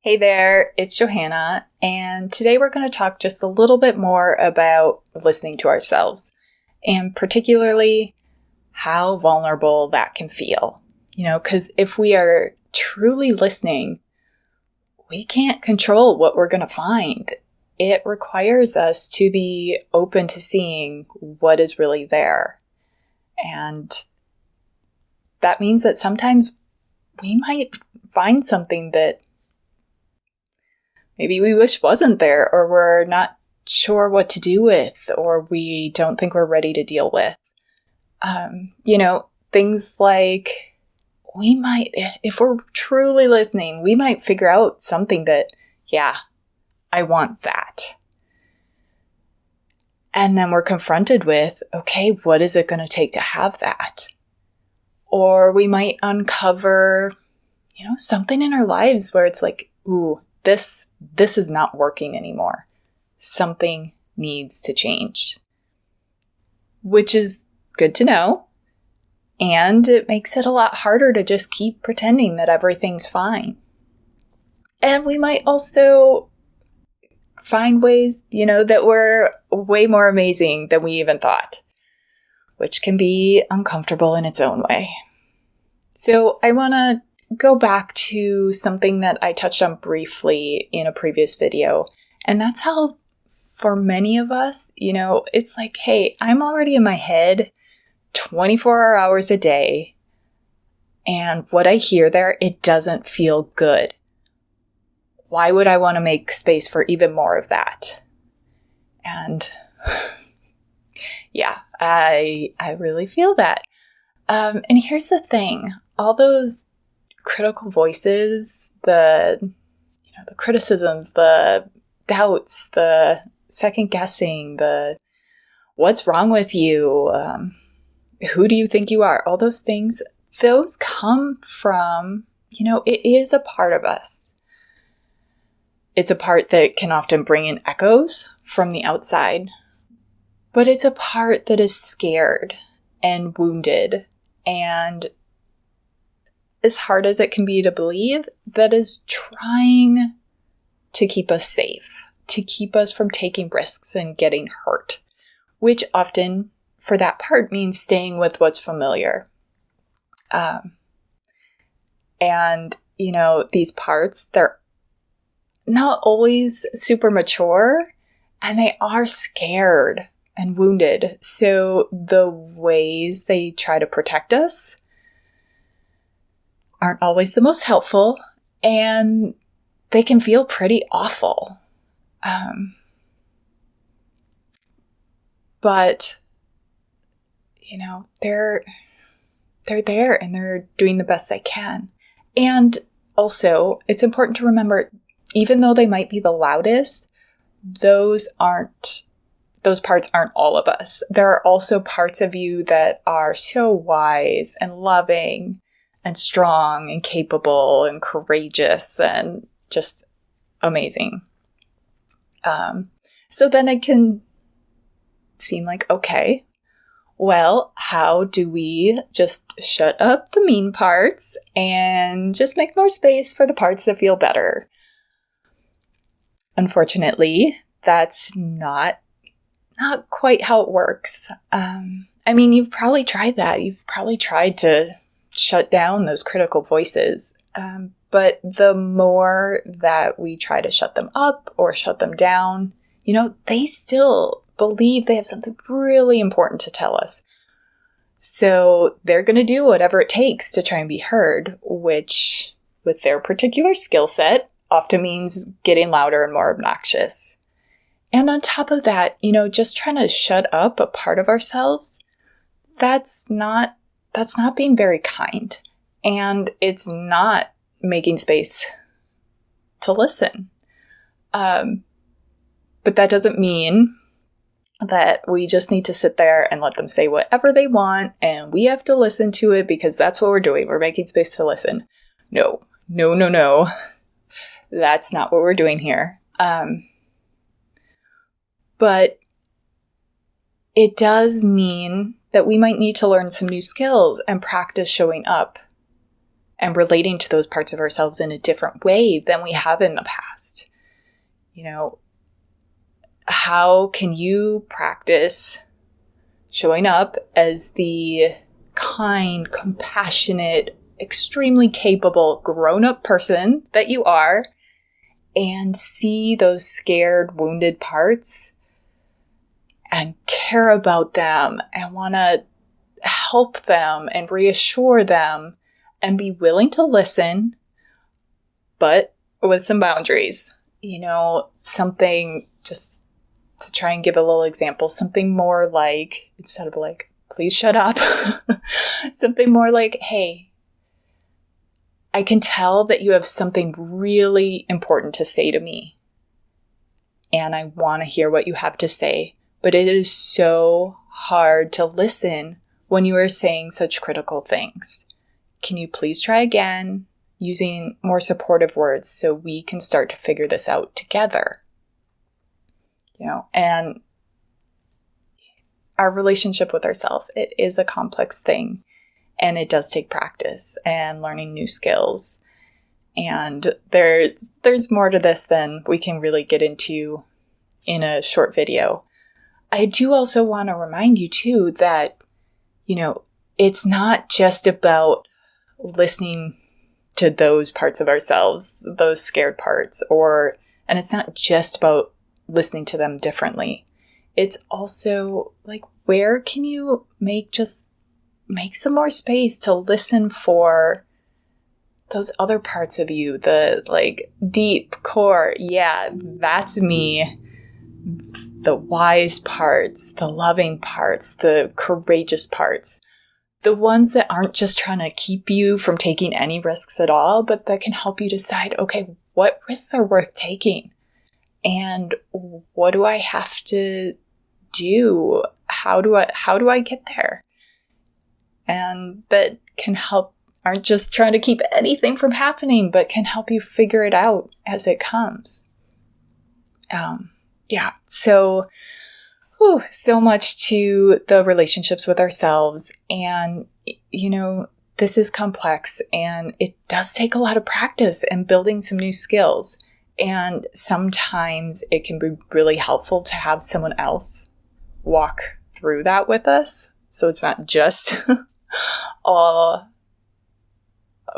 Hey there, it's Johanna, and today we're going to talk just a little bit more about listening to ourselves, and particularly how vulnerable that can feel. Because if we are truly listening, we can't control what we're going to find. It requires us to be open to seeing what is really there. And that means that sometimes we might find something that maybe we wish wasn't there, or we're not sure what to do with, or we don't think we're ready to deal with. Things like we might, if we're truly listening, we might figure out something that, yeah, I want that. And then we're confronted with, okay, what is it going to take to have that? Or we might uncover, something in our lives where it's like, ooh, this is not working anymore. Something needs to change. Which is good to know. And it makes it a lot harder to just keep pretending that everything's fine. And we might also find ways, that we're way more amazing than we even thought, which can be uncomfortable in its own way. So I want to go back to something that I touched on briefly in a previous video. And that's how, for many of us, it's like, hey, I'm already in my head 24 hours a day. And what I hear there, it doesn't feel good. Why would I want to make space for even more of that? And yeah, I really feel that. And here's the thing. All those critical voices, the criticisms, the doubts, the second guessing, the what's wrong with you, who do you think you are, all those things, those come from, it is a part of us. It's a part that can often bring in echoes from the outside, but it's a part that is scared and wounded, and as hard as it can be to believe, that is trying to keep us safe, to keep us from taking risks and getting hurt, which often, for that part, means staying with what's familiar. These parts, they're not always super mature, and they are scared and wounded. So the ways they try to protect us aren't always the most helpful, and they can feel pretty awful. But, they're there and they're doing the best they can. And also, it's important to remember, even though they might be the loudest, those parts aren't all of us. There are also parts of you that are so wise and loving and strong and capable and courageous and just amazing. So then it can seem like, okay, well, how do we just shut up the mean parts and just make more space for the parts that feel better? Unfortunately, that's not quite how it works. You've probably tried that. You've probably tried to shut down those critical voices. But the more that we try to shut them up or shut them down, they still believe they have something really important to tell us. So they're going to do whatever it takes to try and be heard, which, with their particular skill set, often means getting louder and more obnoxious. And on top of that, just trying to shut up a part of ourselves, that's not being very kind. And it's not making space to listen. But that doesn't mean that we just need to sit there and let them say whatever they want and we have to listen to it because that's what we're doing. We're making space to listen. No. That's not what we're doing here. But it does mean that we might need to learn some new skills and practice showing up and relating to those parts of ourselves in a different way than we have in the past. How can you practice showing up as the kind, compassionate, extremely capable, grown-up person that you are, and see those scared, wounded parts and care about them and want to help them and reassure them and be willing to listen, but with some boundaries. Something, just to try and give a little example, something more like, instead of like, please shut up, something more like, hey, I can tell that you have something really important to say to me, and I want to hear what you have to say, but it is so hard to listen when you are saying such critical things. Can you please try again, using more supportive words so we can start to figure this out together? And our relationship with ourselves, it is a complex thing, and it does take practice and learning new skills. And there's more to this than we can really get into in a short video. I do also want to remind you too that, it's not just about listening to those parts of ourselves, those scared parts, and it's not just about listening to them differently. It's also like, where can you make some more space to listen for those other parts of you, the like deep core, yeah, that's me, the wise parts, the loving parts, the courageous parts, the ones that aren't just trying to keep you from taking any risks at all, but that can help you decide, okay, what risks are worth taking? And what do I have to do? How do I get there? And that can help, aren't just trying to keep anything from happening, but can help you figure it out as it comes. So much to the relationships with ourselves. And, this is complex, and it does take a lot of practice and building some new skills. And sometimes it can be really helpful to have someone else walk through that with us. So it's not just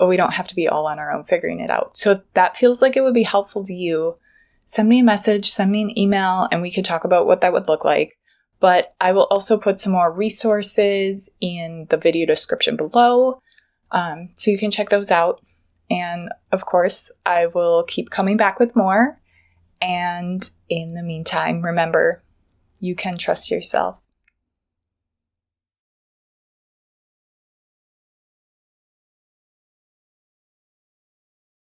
we don't have to be all on our own figuring it out. So if that feels like it would be helpful to you, send me a message, send me an email, and we could talk about what that would look like. But I will also put some more resources in the video description below, so you can check those out. And of course, I will keep coming back with more. And in the meantime, remember, you can trust yourself.